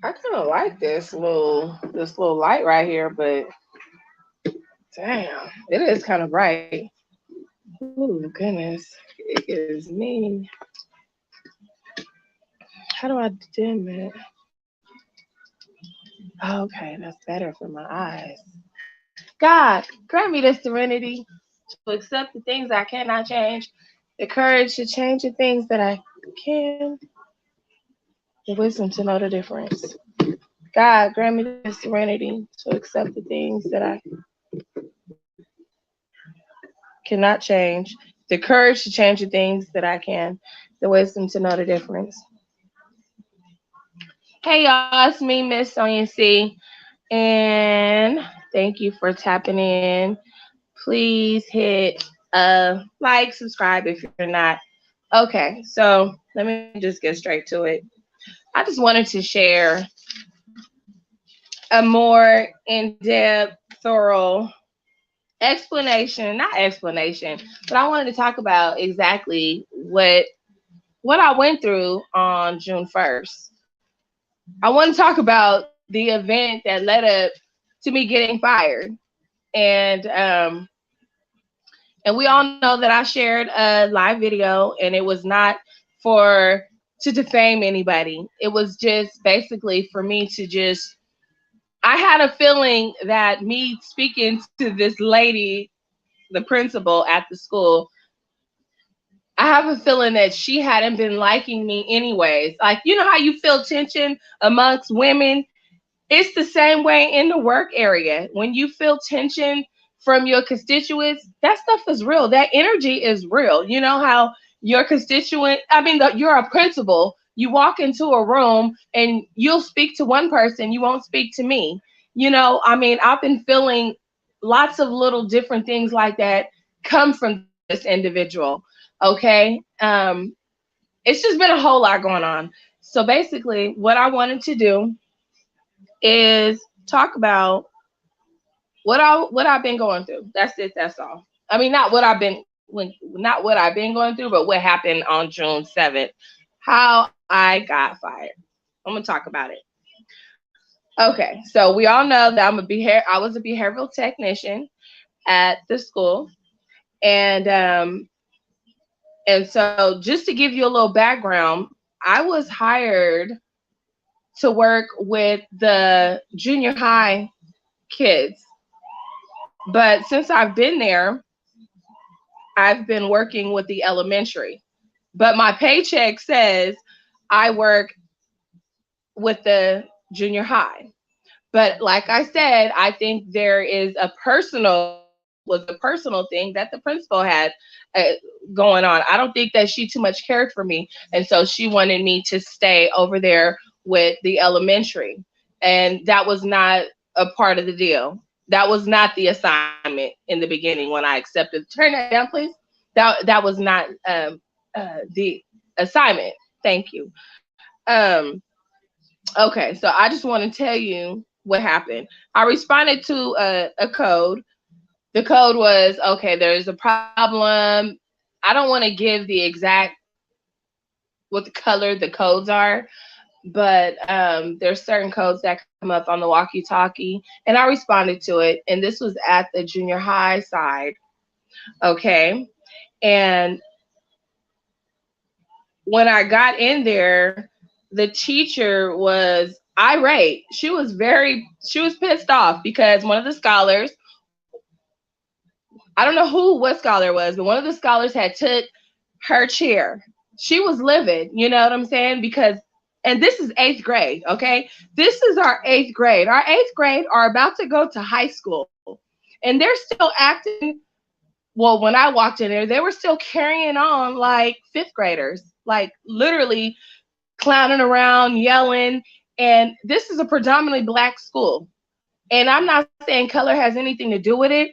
I kind of like this little light right here, but damn, it is kind of bright. Oh goodness, it is me. How do I dim it? Okay, that's better for my eyes. God, grant me the serenity to accept the things I cannot change, the courage to change the things that I can, the wisdom to know the difference. God, grant me the serenity to accept the things that I cannot change, the courage to change the things that I can, the wisdom to know the difference. Hey y'all, it's me, Miss Sonia C. And thank you for tapping in. Please hit like, subscribe if you're not. Okay, so let me just get straight to it. I just wanted to share a more in-depth, thorough explanation, not explanation, but I wanted to talk about exactly what I went through on June 1st. I want to talk about the event that led up to me getting fired. And and we all know that I shared a live video, and it was not for to defame anybody. It was just basically for me to just I had a feeling that me speaking to this lady, the principal at the school, I have a feeling that she hadn't been liking me anyways. Like, you know how you feel tension amongst women? It's the same way in the work area. When you feel tension from your constituents, that stuff is real. That energy is real. You know how your constituent, you're a principal. You walk into a room and you'll speak to one person, you won't speak to me. I've been feeling lots of little different things like that come from this individual. Okay. It's just been a whole lot going on. So basically, what I wanted to do is talk about what I've been going through. That's it. That's all. I mean, not what I've been going through, but what happened on June 7th. How I got fired. I'm gonna talk about it. Okay, so we all know that I was a behavioral technician at the school, and so just to give you a little background, I was hired to work with the junior high kids. But since I've been there, I've been working with the elementary. But my paycheck says I work with the junior high. But like I said, I think there is was a personal thing that the principal had uh, going on. I don't think that she too much cared for me. And so she wanted me to stay over there with the elementary. And that was not a part of the deal. That was not the assignment in the beginning when I accepted. Turn that down, please. That was not the assignment. Thank you. Um, okay, so I just want to tell you what happened. I responded to a code. The code was okay, there's a problem. I don't want to give the exact what the color the codes are, but there's certain codes that come up on the walkie-talkie, and I responded to it. And this was at the junior high side, okay. And when I got in there, the teacher was irate. She was pissed off because one of the scholars, I don't know what scholar it was, but one of the scholars had took her chair. She was livid, you know what I'm saying? And this is eighth grade, okay? This is our eighth grade. Our eighth grade are about to go to high school, and they're still acting. Well, when I walked in there, they were still carrying on like fifth graders, like literally clowning around, yelling. And this is a predominantly black school. And I'm not saying color has anything to do with it,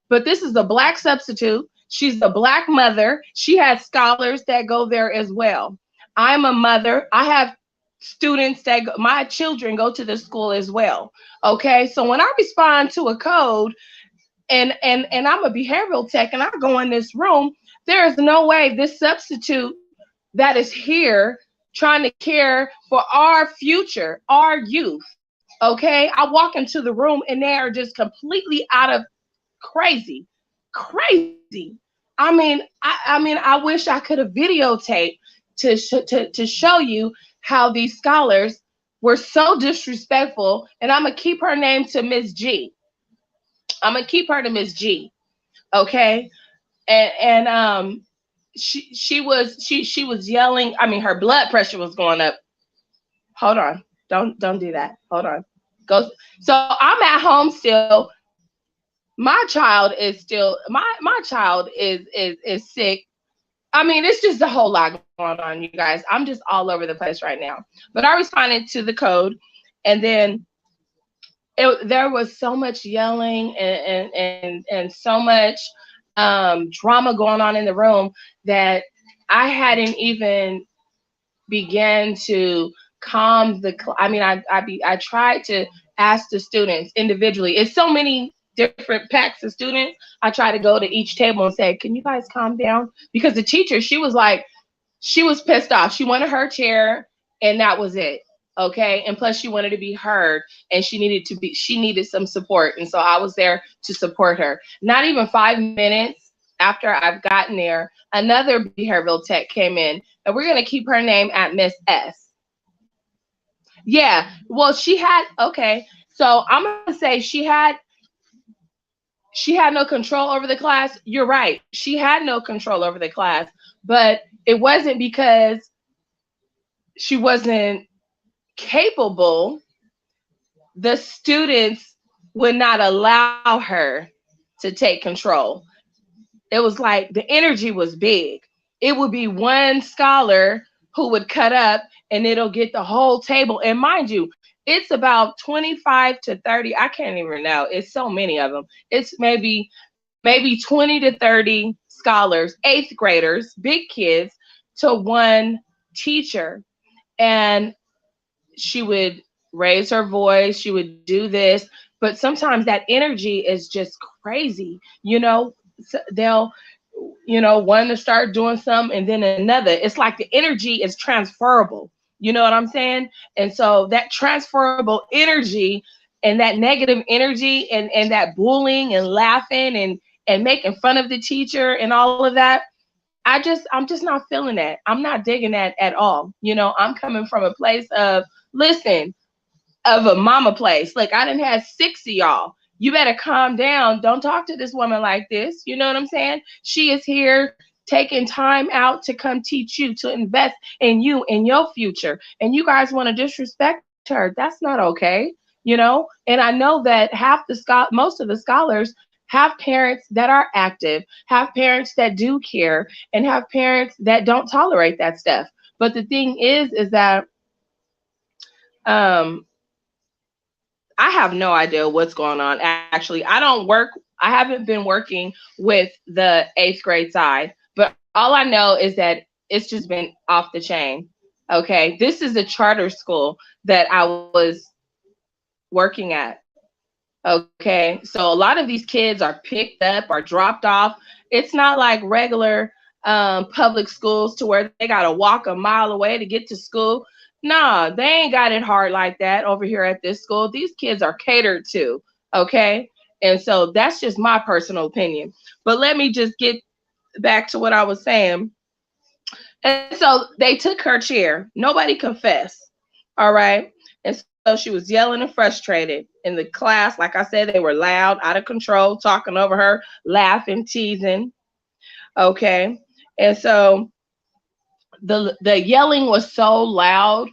but this is a black substitute. She's a black mother. She has scholars that go there as well. I'm a mother. I have students my children go to the school as well. Okay. So when I respond to a code, and I'm a behavioral tech, and I go in this room. There is no way this substitute that is here trying to care for our future, our youth. Okay, I walk into the room and they are just completely out of crazy, crazy. I wish I could have videotaped to show you how these scholars were so disrespectful. And I'm gonna keep her name to Miss G. I'm gonna keep her to Miss G. Okay, and she was yelling. I mean, her blood pressure was going up. Hold on, don't do that. Hold on. Go. So I'm at home still. My child is still my child is sick. I mean, it's just a whole lot going on, you guys. I'm just all over the place right now. But I responded to the code, and then there was so much yelling and so much drama going on in the room that I hadn't even began to calm I mean, I tried to ask the students individually. It's so many different packs of students. I try to go to each table and say, "Can you guys calm down?" Because the teacher, she was like, she was pissed off. She wanted her chair, and that was it. Okay, and plus she wanted to be heard, and she needed some support, and so I was there to support her. Not even 5 minutes after I've gotten there, another behavioral tech came in, and we're gonna keep her name at Miss S. Yeah, well, she had, okay, so I'm gonna say she had no control over the class. You're right, she had no control over the class, but it wasn't because she wasn't capable. The students would not allow her to take control. It was like the energy was big. It would be one scholar who would cut up and it'll get the whole table. And mind you, it's about 25 to 30. I can't even know. It's so many of them. It's maybe 20 to 30 scholars, eighth graders, big kids, to one teacher. And she would raise her voice, she would do this, but sometimes that energy is just crazy. They'll, one to start doing something and then another. It's like the energy is transferable. You know what I'm saying? And so that transferable energy and that negative energy and that bullying and laughing and making fun of the teacher and all of that, I'm just not feeling that. I'm not digging that at all. I'm coming from a place of, listen, of a mama place. Like, I done had 6 of y'all. You better calm down. Don't talk to this woman like this. You know what I'm saying? She is here taking time out to come teach you, to invest in you and your future. And you guys want to disrespect her. That's not okay. And I know that most of the scholars have parents that are active, have parents that do care, and have parents that don't tolerate that stuff. But the thing is that um I have no idea what's going on. Actually, I haven't been working with the eighth grade side, but all I know is that it's just been off the chain. Okay. This is a charter school that I was working at. Okay. So a lot of these kids are picked up or dropped off. It's not like regular public schools to where they got to walk a mile away to get to school. Nah, they ain't got it hard like that over here at this school. These kids are catered to. Okay. And so that's just my personal opinion. But let me just get back to what I was saying. And so they took her chair. Nobody confessed. All right. And so she was yelling and frustrated in the class. Like I said, they were loud, out of control, talking over her, laughing, teasing. Okay. And so the yelling was so loud.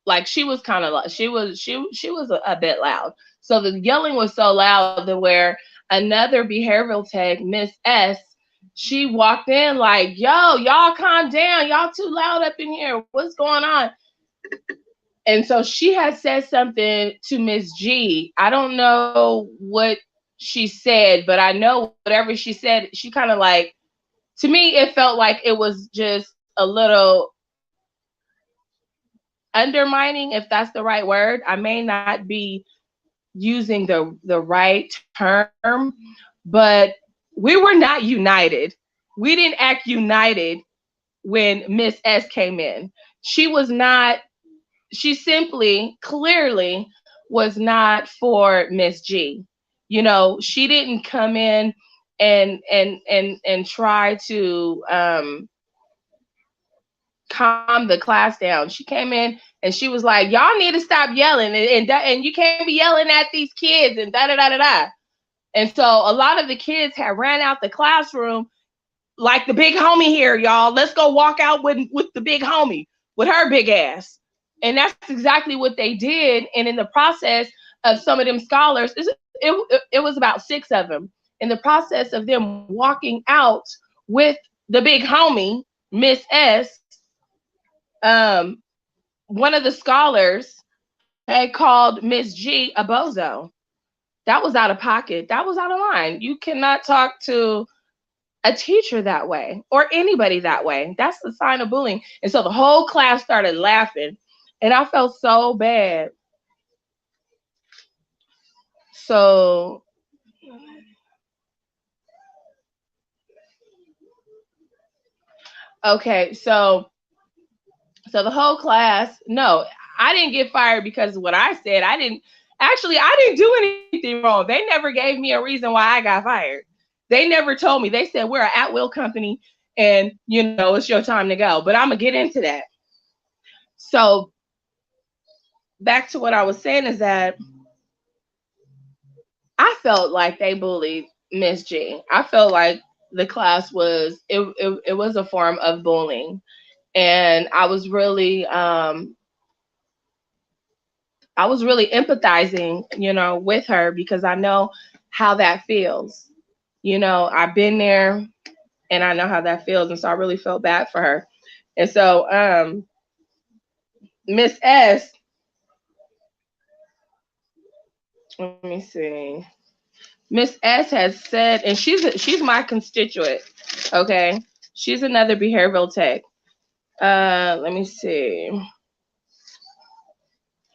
Like, she was kind of like, she was a bit loud. So the yelling was so loud that where another behavioral tech, Miss S, she walked in like, "Yo, y'all calm down. Y'all too loud up in here. What's going on?" And so she had said something to Miss G. I don't know what she said, but I know whatever she said, she kind of like, to me, it felt like it was just a little undermining, if that's the right word. I may not be using the right term, but we were not united. We didn't act united when Miss S came in. She was not, she simply, clearly was not for Miss G. You know, she didn't come in and try to calm the class down. She came in and she was like, "Y'all need to stop yelling, and you can't be yelling at these kids and da da da da da." And so a lot of the kids had ran out the classroom like the big homie here, y'all. Let's go walk out with the big homie, with her big ass. And that's exactly what they did. And in the process of some of them scholars, it was about 6 of them. In the process of them walking out with the big homie, Miss S, um, one of the scholars had called Miss G a bozo. That was out of pocket. That was out of line. You cannot talk to a teacher that way or anybody that way. That's the sign of bullying. And so the whole class started laughing, and I felt so bad. So okay, so the whole class, no, I didn't get fired because of what I said. I didn't do anything wrong. They never gave me a reason why I got fired. They never told me. They said we're an at-will company and you know it's your time to go. But I'm gonna get into that. So back to what I was saying is that I felt like they bullied Miss G. I felt like the class was it was a form of bullying, and I was really empathizing, you know, with her because I know how that feels. You know, I've been there and I know how that feels, and so I really felt bad for her. And so Miss S, let me see. Miss S has said, and she's my constituent. Okay, she's another behavioral tech. Let me see.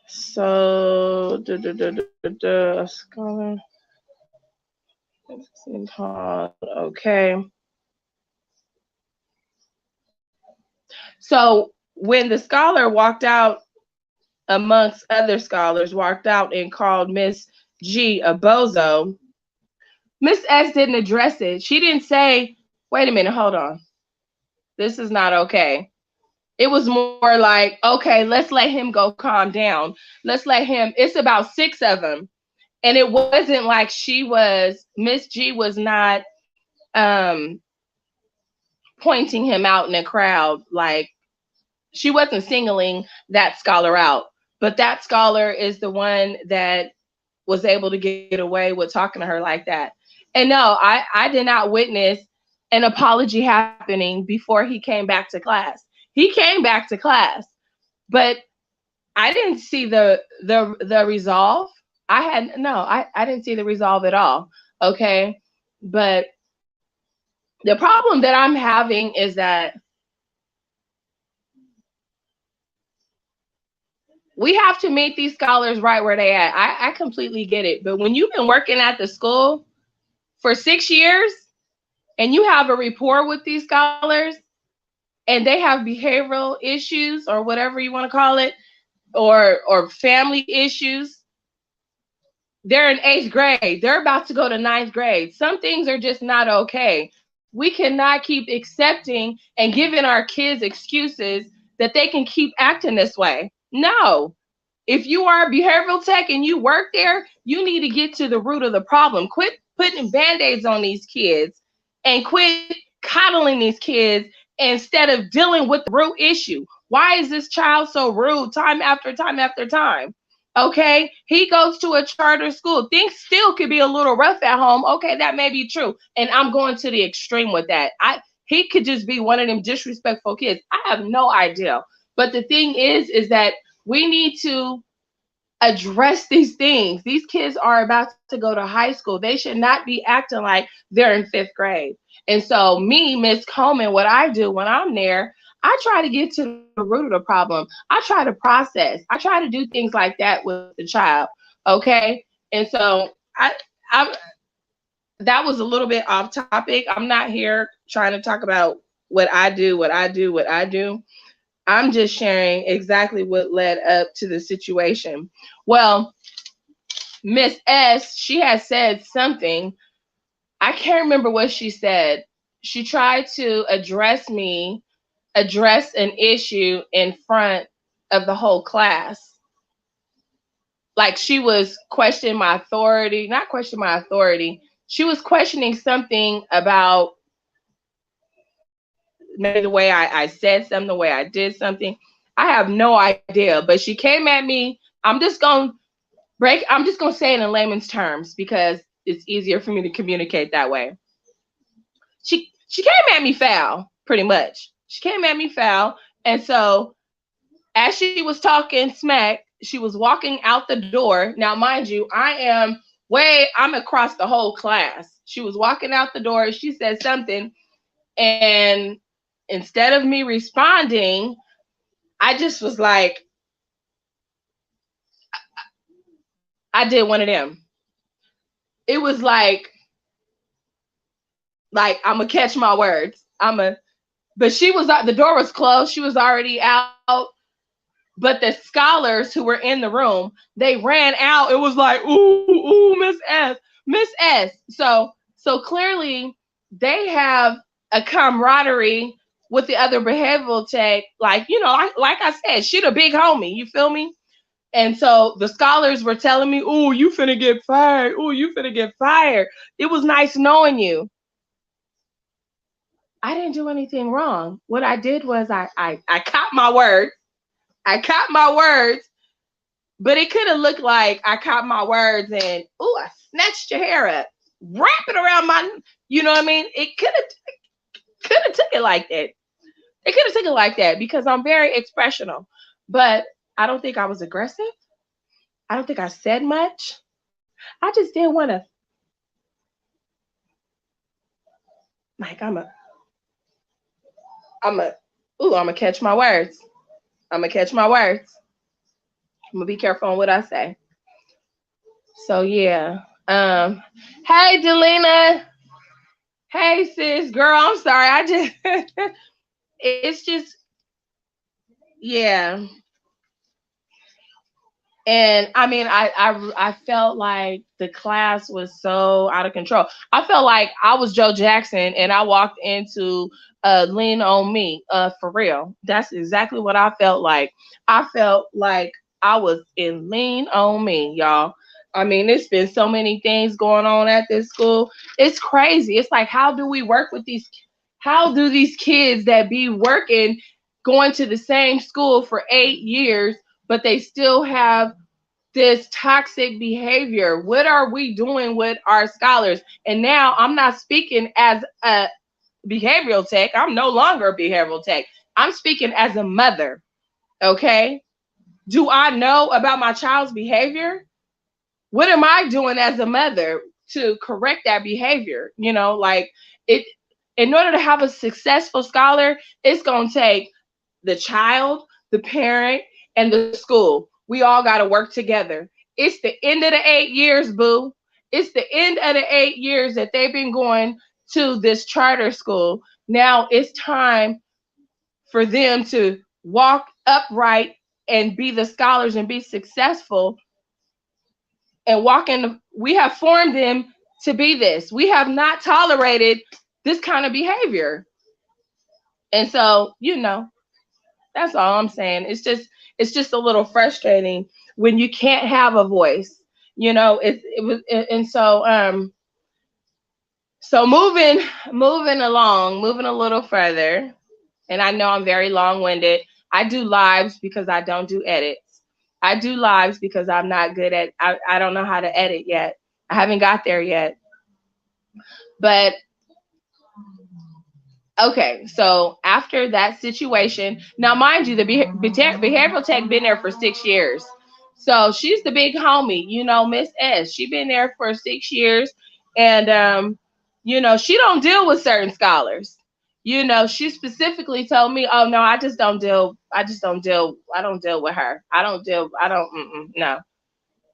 So, scholar. Okay. So when the scholar walked out, amongst other scholars, walked out and called Miss G a bozo, Miss S didn't address it. She didn't say, "Wait a minute, hold on. This is not okay." It was more like, "Okay, let's let him go calm down. Let's let him." It's about 6 of them. And it wasn't like Miss G was not um, pointing him out in a crowd. Like, she wasn't singling that scholar out. But that scholar is the one that was able to get away with talking to her like that. And no, I did not witness an apology happening before he came back to class. He came back to class, but I didn't see the resolve. I didn't see the resolve at all. Okay. But the problem that I'm having is that we have to meet these scholars right where they at. I completely get it. But when you've been working at the school for 6 years and you have a rapport with these scholars and they have behavioral issues or whatever you want to call it, or family issues, they're in 8th grade. They're about to go to 9th grade. Some things are just not okay. We cannot keep accepting and giving our kids excuses that they can keep acting this way. No. If you are a behavioral tech and you work there, you need to get to the root of the problem. Quit putting band-aids on these kids and quit coddling these kids instead of dealing with the root issue. Why is this child so rude time after time after time? Okay, he goes to a charter school. Things still could be a little rough at home. Okay, that may be true. And I'm going to the extreme with that. He could just be one of them disrespectful kids. I have no idea. But the thing is that we need to address these things. These kids are about to go to high school. They should not be acting like they're in 5th grade. And so me, Miss Coleman, what I do when I'm there, I try to get to the root of the problem. I try to process. I try to do things like that with the child. Okay. And so I that was a little bit off topic. I'm not here trying to talk about what I do, what I do, what I do. I'm just sharing exactly what led up to the situation. Well, Miss S, she had said something. I can't remember what she said. She tried to address an issue in front of the whole class. Like she was questioning my authority, not questioning my authority. She was questioning something about maybe the way I said something, the way I did something. I have no idea. But she came at me. I'm just gonna say it in layman's terms because it's easier for me to communicate that way. She came at me foul, pretty much. She came at me foul. And so as she was talking smack, she was walking out the door. Now, mind you, I'm across the whole class. She was walking out the door. She said something. And instead of me responding, I just was I did one of them. It was like I'm gonna catch my words. But the door was closed. She was already out. But the scholars who were in the room, they ran out. It was like, ooh, Miss S. So clearly they have a camaraderie with the other behavioral tech. Like, like I said, she the big homie. You feel me? And so the scholars were telling me, ooh, you finna get fired. Ooh, you finna get fired. It was nice knowing you. I didn't do anything wrong. What I did was I caught my words. I caught my words, but it could have looked like I caught my words and I snatched your hair up, wrap it around you know what I mean? It could have took it like that. It could have took it like that because I'm very expressional, but I don't think I was aggressive. I don't think I said much. I just didn't want to like I'm a I'm gonna catch my words. I'm gonna catch my words. I'm gonna be careful on what I say. So yeah. Hey Delina. Hey sis, girl. I'm sorry. I just it's just yeah. And I mean, I felt like the class was so out of control. I felt like I was Joe Jackson and I walked into Lean on Me, for real. That's exactly what I felt like. I felt like I was in Lean on Me, y'all. I mean, it's been so many things going on at this school. It's crazy. It's like, how do these kids that be working, going to the same school for 8 years, but they still have this toxic behavior? What are we doing with our scholars? And now I'm not speaking as a behavioral tech. I'm no longer a behavioral tech. I'm speaking as a mother. Okay. Do I know about my child's behavior? What am I doing as a mother to correct that behavior? Like it, in order to have a successful scholar, it's going to take the child, the parent, and the school. We all got to work together. It's the end of the 8 years, boo. It's the end of the 8 years that they've been going to this charter school. Now it's time for them to walk upright and be the scholars and be successful and walk in. We have formed them to be this. We have not tolerated this kind of behavior. And so, that's all I'm saying. It's just a little frustrating when you can't have a voice. And so moving along, moving a little further. And I know I'm very long-winded. I do lives because I don't do edits. I do lives because I'm not good at I don't know how to edit yet. I haven't got there yet. But okay, so after that situation, now mind you, the behavioral tech been there for 6 years. So she's the big homie, Miss S. She been there for 6 years, and she don't deal with certain scholars. She specifically told me, "Oh no, I just don't deal. I don't deal with her. I don't. No."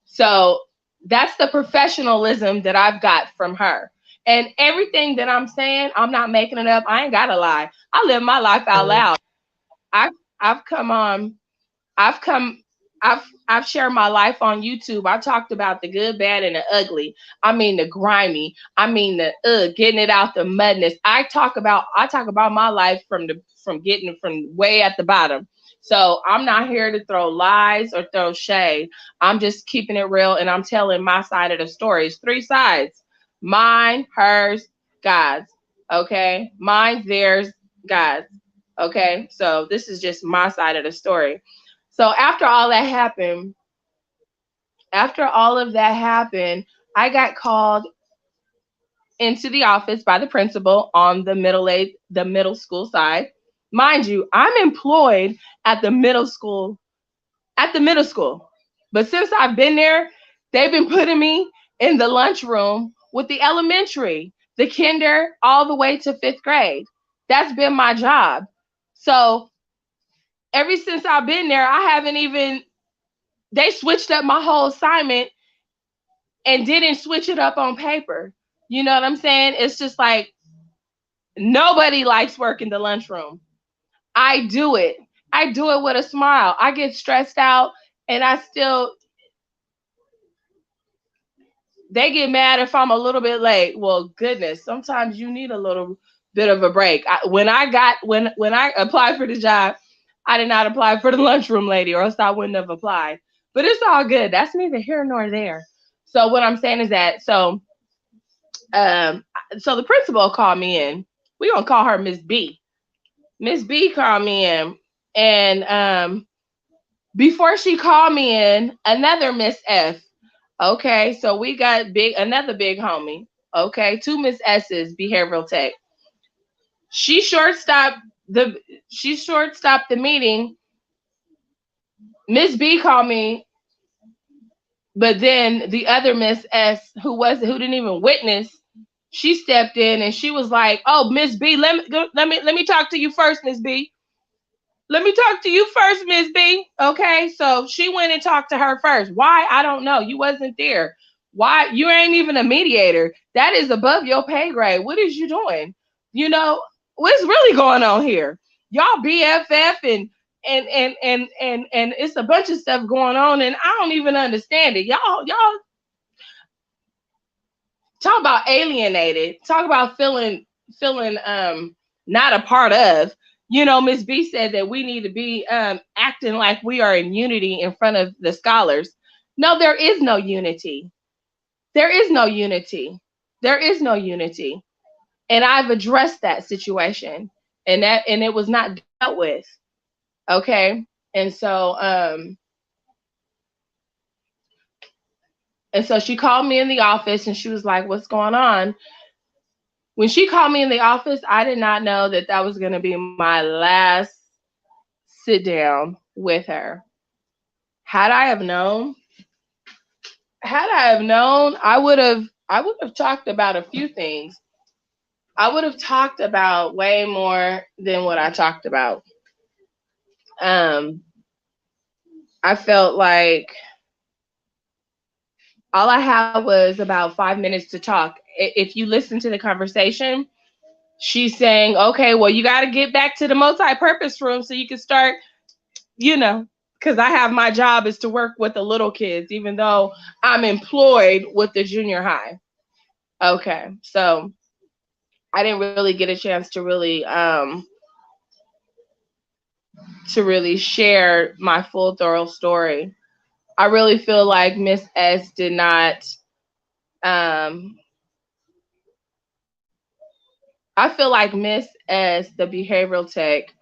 So that's the professionalism that I've got from her. And everything that I'm saying, I'm not making it up. I ain't gotta lie. I live my life out loud. I I've come on I've come I've shared my life on YouTube. I talked about the good, bad, and the ugly. I mean the grimy. I mean the getting it out the mudness. I talk about my life from getting from way at the bottom. So I'm not here to throw lies or throw shade. I'm just keeping it real and I'm telling my side of the story. It's three sides. Mine, hers, God's. Okay? Mine, theirs, God's. Okay? So this is just my side of the story. So after all of that happened, I got called into the office by the principal on the middle school side. Mind you, I'm employed at the middle school at the middle school. But since I've been there, they've been putting me in the lunchroom with the elementary, the kinder, all the way to fifth grade. That's been my job. So ever since I've been there, I haven't even they switched up my whole assignment and didn't switch it up on paper. You know what I'm saying? It's just like nobody likes working the lunchroom. I do it. I do it with a smile. I get stressed out and I still they get mad if I'm a little bit late. Well, goodness, sometimes you need a little bit of a break. When I applied for the job, I did not apply for the lunchroom lady, or else I wouldn't have applied. But it's all good. That's neither here nor there. So what I'm saying is that um so the principal called me in. We gonna call her Miss B. Miss B called me in, and before she called me in, another Miss F. Okay, so we got another big homie. Okay, two Miss S's, behavioral tech. She short stopped the she short stopped the meeting. Miss B called me, but then the other Miss S, who didn't even witness, she stepped in and she was like, "Oh, Miss B, let me talk to you first, Miss B. Let me talk to you first, Miss B." Okay, so she went and talked to her first. Why? I don't know. You wasn't there. Why? You ain't even a mediator. That is above your pay grade. What is you doing? You know what's really going on here? Y'all BFF and it's a bunch of stuff going on, and I don't even understand it. Y'all talk about alienated. Talk about feeling not a part of. You know, Miss B said that we need to be acting like we are in unity in front of the scholars. No, there is no unity. There is no unity. There is no unity. And I've addressed that situation, and it was not dealt with. Okay. And so she called me in the office and she was like, "What's going on?" When she called me in the office, I did not know that that was going to be my last sit down with her. Had I have known, I would have talked about a few things. I would have talked about way more than what I talked about. Um, I felt like all I had was about 5 minutes to talk. If you listen to the conversation, she's saying, "Okay, well, you got to get back to the multi-purpose room so you can start, you know, because I have my job is to work with the little kids, even though I'm employed with the junior high." Okay, so I didn't really get a chance to really share my full thorough story. I really feel like Miss S did not. Um, I feel like Miss S, the behavioral tech,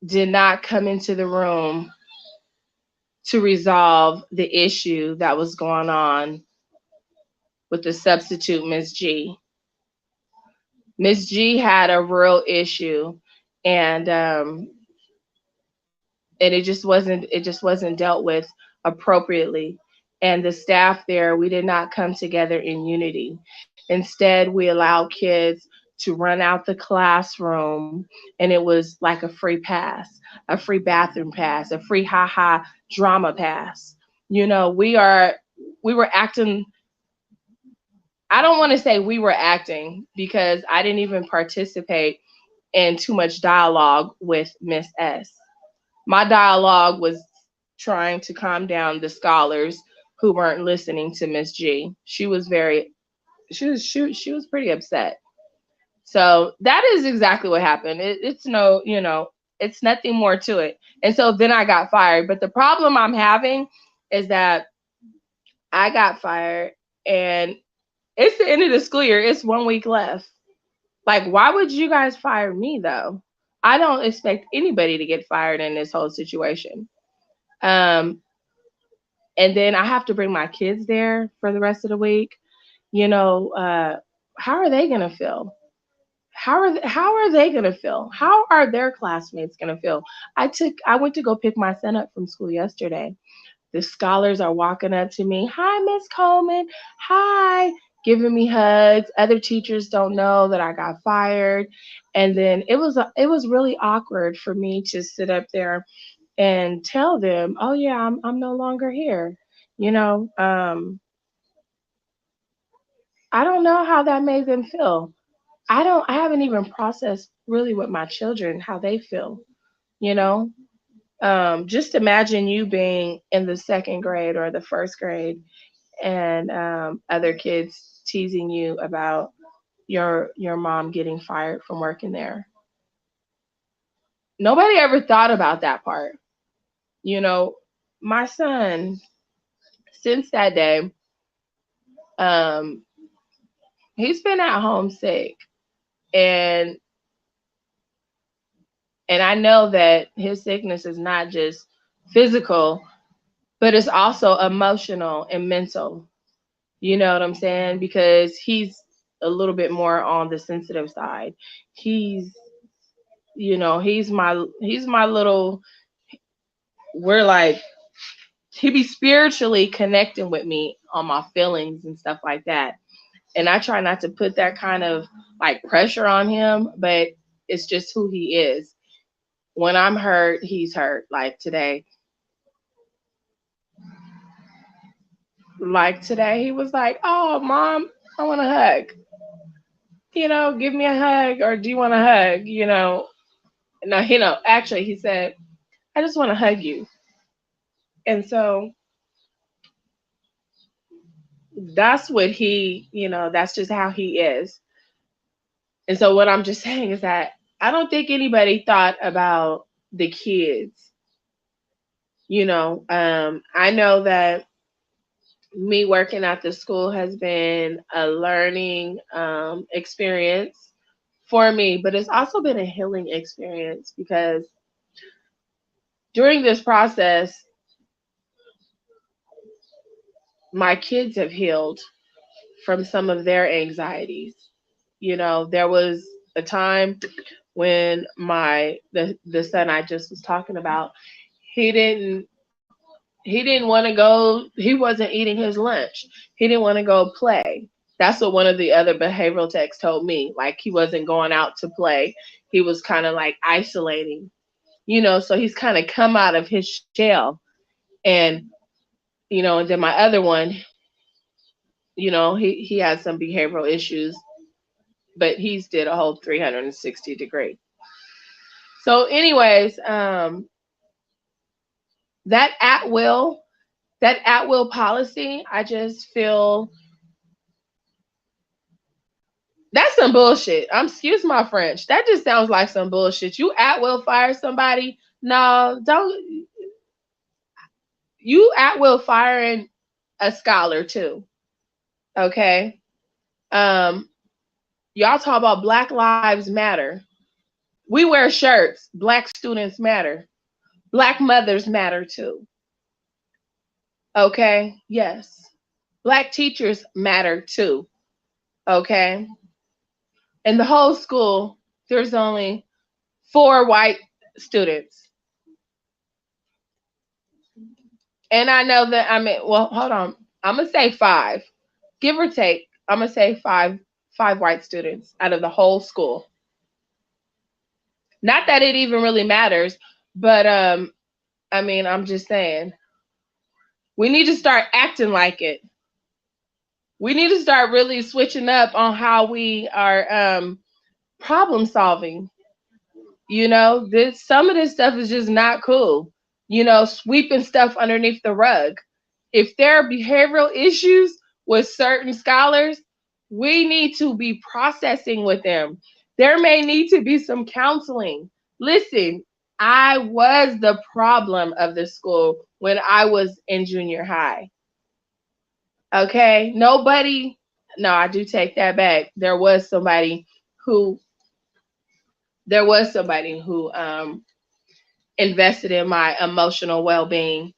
did not come into the room to resolve the issue that was going on with the substitute Miss G. Miss G had a real issue, and it just wasn't dealt with appropriately. And the staff there, we did not come together in unity. Instead, we allowed kids to run out the classroom, and it was like a free pass, a free bathroom pass, a free ha drama pass. You know, we were acting I don't want to say we were acting because I didn't even participate in too much dialogue with Miss S. My dialogue was trying to calm down the scholars who weren't listening to Miss G. She was pretty upset. So that is exactly what happened. It's no, it's nothing more to it. And so then I got fired. But the problem I'm having is that I got fired and it's the end of the school year. It's 1 week left. Like, why would you guys fire me though? I don't expect anybody to get fired in this whole situation. Um, and then I have to bring my kids there for the rest of the week. You know, how are they gonna feel? How are they gonna feel? How are their classmates gonna feel? I went to go pick my son up from school yesterday. The scholars are walking up to me. Hi, Miss Coleman. Hi, giving me hugs. Other teachers don't know that I got fired, and then it was really awkward for me to sit up there and tell them, oh yeah, I'm no longer here. You know, I don't know how that made them feel. I haven't even processed really with my children how they feel. You know, just imagine you being in the second grade or the first grade and other kids teasing you about your mom getting fired from working there. Nobody ever thought about that part. You know, my son, since that day, um, he's been at home sick, and I know that his sickness is not just physical, but it's also emotional and mental. You know what I'm saying? Because he's a little bit more on the sensitive side. He's, he's my little. We're like he be spiritually connecting with me on my feelings and stuff like that. And I try not to put that kind of like pressure on him, but it's just who he is. When I'm hurt, he's hurt. Like today, he was like, "Oh, mom, I want a hug. Give me a hug, or do you want a hug?" No, actually, he said, "I just want to hug you." And so that's what that's just how he is. And so what I'm just saying is that I don't think anybody thought about the kids. I know that me working at the school has been a learning experience for me, but it's also been a healing experience because during this process, my kids have healed from some of their anxieties. There was a time when the son I just was talking about, he didn't he didn't want to go, he wasn't eating his lunch. He didn't want to go play. That's what one of the other behavioral techs told me. Like he wasn't going out to play. He was kind of like isolating. So he's kind of come out of his shell. And and then my other one, he had some behavioral issues, but he's did a whole 360-degree. So anyways, that at will that at will policy, I just feel that's some bullshit. Excuse my French. That just sounds like some bullshit. You at will fire somebody? No, don't. You at will firing a scholar too. Okay. Um, y'all talk about Black Lives Matter. We wear shirts. Black students matter. Black mothers matter too. Okay. Yes. Black teachers matter too. Okay. In the whole school, there's only 4 white students. And I know that, well, hold on. I'm going to say 5. Give or take, I'm going to say 5 white students out of the whole school. Not that it even really matters, but I'm just saying we need to start acting like it. We need to start really switching up on how we are problem solving. This some of this stuff is just not cool. Sweeping stuff underneath the rug. If there are behavioral issues with certain scholars, we need to be processing with them. There may need to be some counseling. Listen, I was the problem of the school when I was in junior high. Okay? Nobody, no, I do take that back. Who there was somebody who invested in my emotional well-being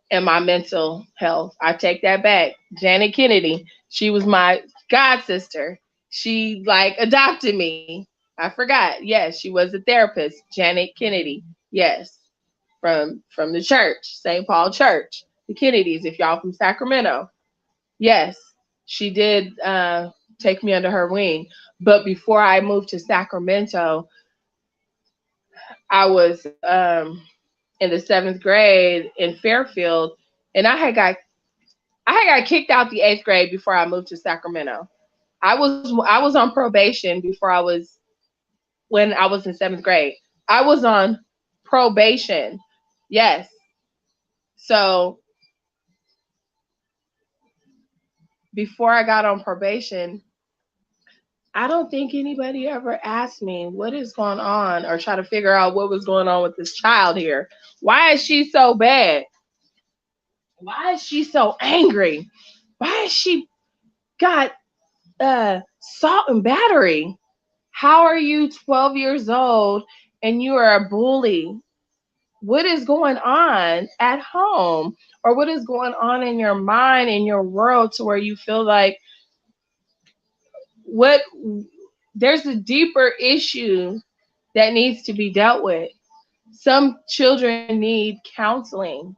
and my mental health. I take that back. Janet Kennedy, she was my god sister. She like adopted me. I forgot. Yes, she was a therapist. Janet Kennedy. Yes, from the church, St. Paul Church, the Kennedys. If y'all from Sacramento, yes, she did take me under her wing. But before I moved to Sacramento, I was in the seventh grade in Fairfield, and I had got kicked out the eighth grade before I moved to Sacramento. I was on probation before I was when I was in seventh grade. I was on probation. Yes. So before I got on probation, I don't think anybody ever asked me what is going on or try to figure out what was going on with this child here. Why is she so bad? Why is she so angry? Why is she got salt and battery? How are you 12 years old and you are a bully? What is going on at home? Or what is going on in your mind, in your world, to where you feel like what there's a deeper issue that needs to be dealt with. Some children need counseling.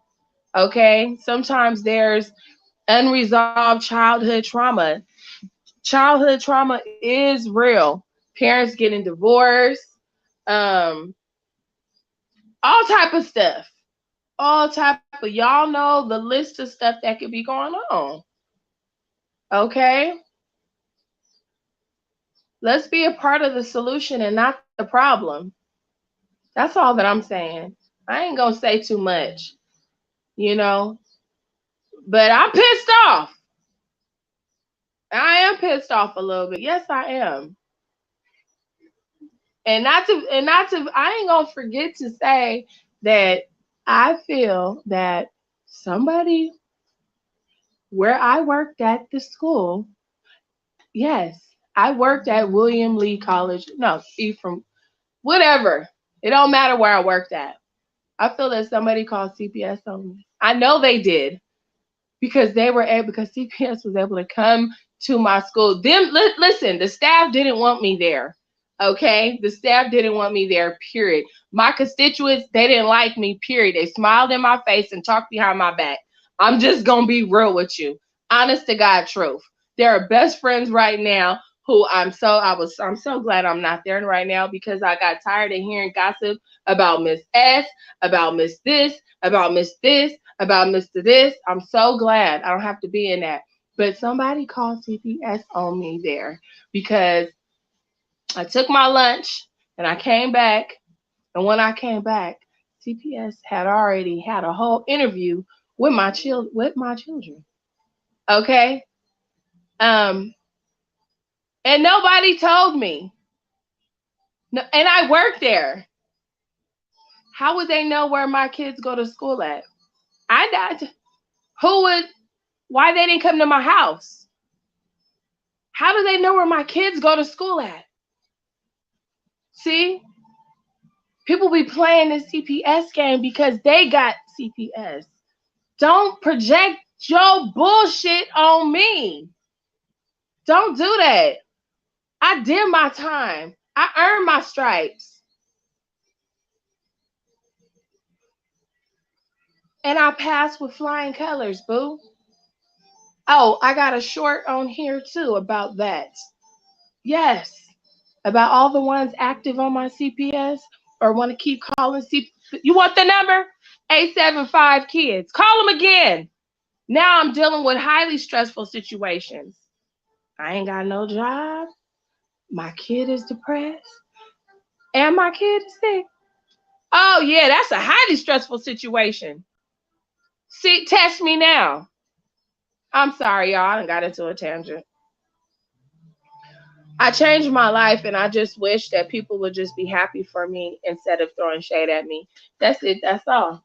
Okay? Sometimes there's unresolved childhood trauma. Childhood trauma is real. Parents getting divorced, um, all type of stuff. All type of y'all know the list of stuff that could be going on. Okay? Let's be a part of the solution and not the problem. That's all that I'm saying. I ain't gonna say too much, you know, but I'm pissed off. I am pissed off a little bit. Yes, I am. And not to I ain't gonna forget to say that I feel that somebody where I worked at the school, yes, I worked at William Lee College. No, Ephraim, whatever. It don't matter where I worked at. I feel that somebody called CPS on me. I know they did because they were able, because CPS was able to come to my school. Listen, the staff didn't want me there. Okay, the staff didn't want me there. Period. My constituents, they didn't like me. Period. They smiled in my face and talked behind my back. I'm just gonna be real with you, honest to God, truth. They're best friends right now. Who I'm so glad I'm not there right now, because I got tired of hearing gossip about Miss S, about Miss this, about Miss this, about Mr. This. I'm so glad I don't have to be in that. But somebody called CPS on me there because I took my lunch and I came back. And when I came back, CPS had already had a whole interview with my children. Okay? Um, and nobody told me. No, and I worked there. How would they know where my kids go to school at? I died. Who would why they didn't come to my house? How do they know where my kids go to school at? See, people be playing this CPS game because they got CPS. Don't project your bullshit on me. Don't do that. I did my time. I earned my stripes. And I passed with flying colors, boo. Oh, I got a short on here too about that. Yes. About all the ones active on my CPS or want to keep calling. You want the number? 875 kids. Call them again. Now I'm dealing with highly stressful situations. I ain't got no job. My kid is depressed. And my kid is sick. Oh, yeah, that's a highly stressful situation. See, test me now. I'm sorry, y'all. I done got into a tangent. I changed my life, and I just wish that people would just be happy for me instead of throwing shade at me. That's it. That's all.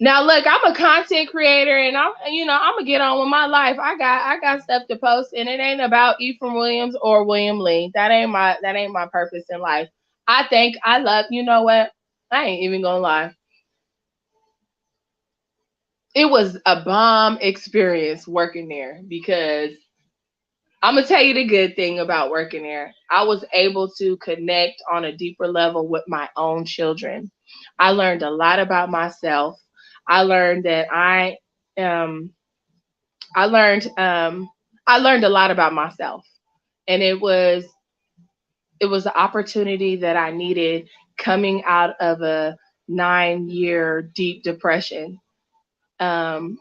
Now, look, I'm a content creator, and I'm gonna get on with my life. I got stuff to post, and it ain't about Ephraim Williams or William Lee. That ain't my purpose in life. I think I love. You know what? I ain't even gonna lie. It was a bomb experience working there because I'm gonna tell you the good thing about working there. I was able to connect on a deeper level with my own children. I learned a lot about myself. I learned that um I learned I learned a lot about myself, and it was an opportunity that I needed coming out of a 9-year deep depression. Um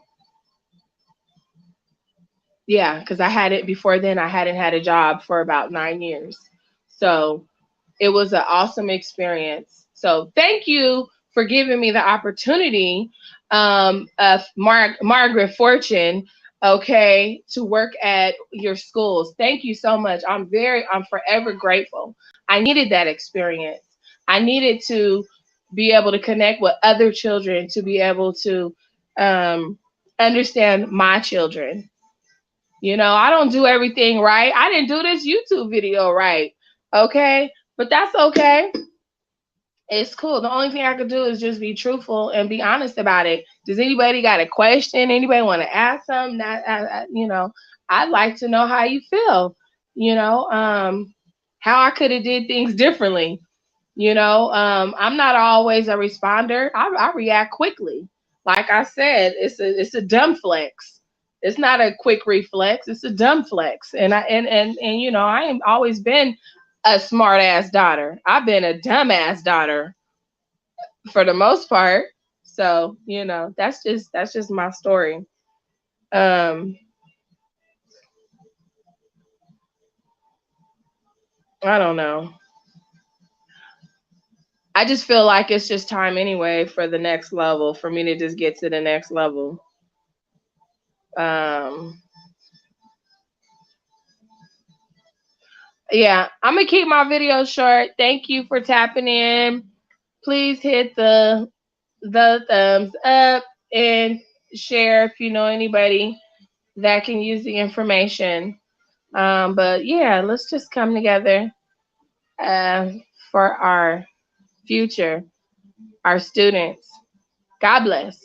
yeah, because I had it before then. I hadn't had a job for about 9 years. So it was an awesome experience. So thank you for giving me the opportunity, of Margaret Fortune, okay, to work at your schools. Thank you so much. I'm forever grateful. I needed that experience. I needed to be able to connect with other children, to be able to um, understand my children. I don't do everything right. I didn't do this YouTube video right. Okay. But that's okay. It's cool. The only thing I could do is just be truthful and be honest about it. Does anybody got a question? Anybody want to ask something? I'd like to know how you feel. How I could have did things differently. I'm not always a responder. I react quickly. Like I said, it's a dumb flex. It's not a quick reflex. It's a dumb flex. And I ain't always been a smart ass daughter. I've been a dumb ass daughter for the most part. So that's just my story. Um, I don't know. I just feel like it's just time anyway for the next level for me to just get to the next level. Um, yeah, I'm gonna keep my video short. Thank you for tapping in. Please hit the thumbs up and share if you know anybody that can use the information. But yeah, let's just come together uh, for our future, our students. God bless.